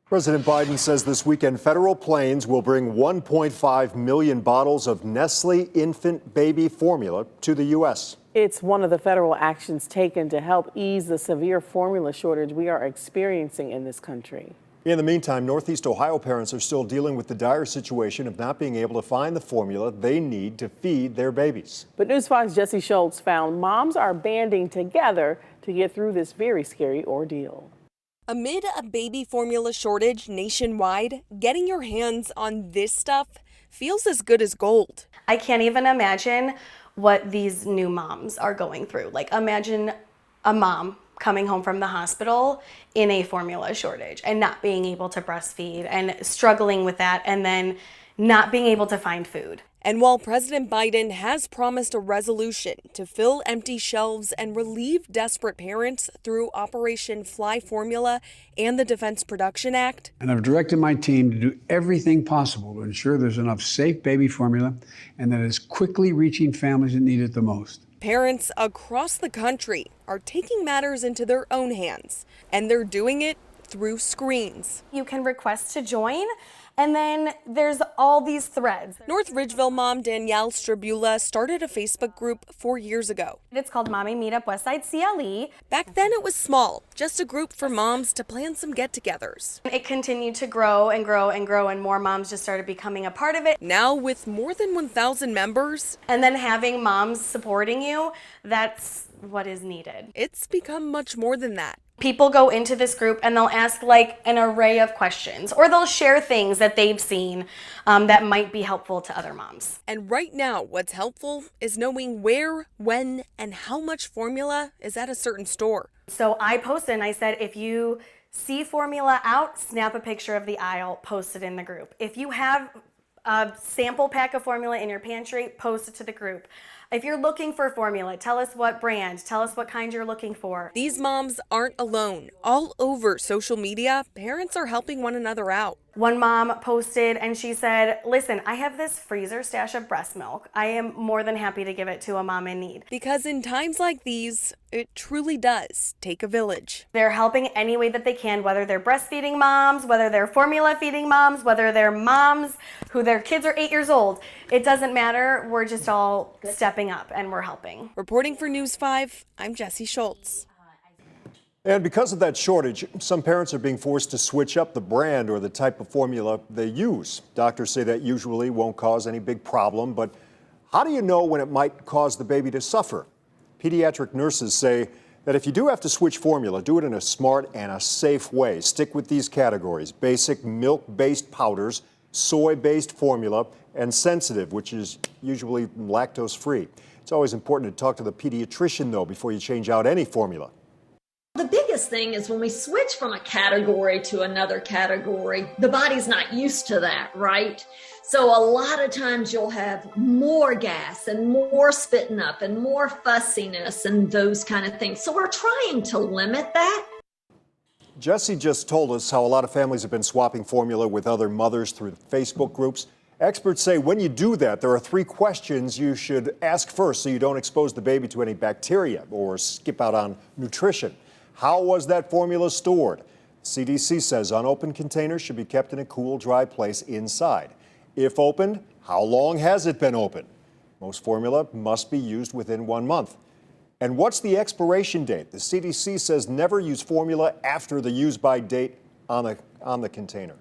President Biden says this weekend federal planes will bring 1.5 million bottles of Nestle infant baby formula to the U.S. It's one of the federal actions taken to help ease the severe formula shortage we are experiencing in this country. In the meantime, Northeast Ohio parents are still dealing with the dire situation of not being able to find the formula they need to feed their babies. But News 5's Jesse Schultz found moms are banding together to get through this very scary ordeal. Amid a baby formula shortage nationwide, getting your hands on this stuff feels as good as gold. I can't even imagine what these new moms are going through. Like, imagine a mom coming home from the hospital in a formula shortage and not being able to breastfeed and struggling with that and then not being able to find food. And while President Biden has promised a resolution to fill empty shelves and relieve desperate parents through Operation Fly Formula and the Defense Production Act, and I've directed my team to do everything possible to ensure there's enough safe baby formula and that it's quickly reaching families that need it the most. parents across the country are taking matters into their own hands, and they're doing it through screens. You can request to join, and then there's all these threads. North Ridgeville mom Danielle Strabula started a Facebook group 4 years ago. It's called Mommy Meetup Westside CLE. Back then it was small, just a group for moms to plan some get-togethers. It continued to grow and grow and grow, and more moms just started becoming a part of it. Now with more than 1,000 members, and then having moms supporting you, that's what is needed. It's become much more than that. People go into this group and they'll ask like an array of questions, or they'll share things that they've seen that might be helpful to other moms. And right now, what's helpful is knowing where, when, and how much formula is at a certain store. So I posted and I said, if you see formula out, snap a picture of the aisle, post it in the group. If you have a sample pack of formula in your pantry, post it to the group. If you're looking for formula, tell us what brand, tell us what kind you're looking for. These moms aren't alone. All over social media, parents are helping one another out. One mom posted and she said, listen, I have this freezer stash of breast milk. I am more than happy to give it to a mom in need. Because in times like these, it truly does take a village. They're helping any way that they can, whether they're breastfeeding moms, whether they're formula feeding moms, whether they're moms who their kids are 8 years old. It doesn't matter. We're just all stepping up and we're helping. Reporting for News 5, I'm Jesse Schultz. And because of that shortage, some parents are being forced to switch up the brand or the type of formula they use. Doctors say that usually won't cause any big problem, but how do you know when it might cause the baby to suffer? Pediatric nurses say that if you do have to switch formula, do it in a smart and a safe way. Stick with these categories: basic milk-based powders, soy-based formula, and sensitive, which is usually lactose-free. It's always important to talk to the pediatrician, though, before you change out any formula. The biggest thing is when we switch from a category to another category, the body's not used to that, right? So a lot of times you'll have more gas and more spitting up and more fussiness and those kind of things. So we're trying to limit that. Jesse just told us how a lot of families have been swapping formula with other mothers through Facebook groups. Experts say when you do that, there are 3 questions you should ask first so you don't expose the baby to any bacteria or skip out on nutrition. How was that formula stored? CDC says unopened containers should be kept in a cool, dry place inside. If opened, how long has it been open? Most formula must be used within 1 month. And what's the expiration date? The CDC says never use formula after the use-by date on the container.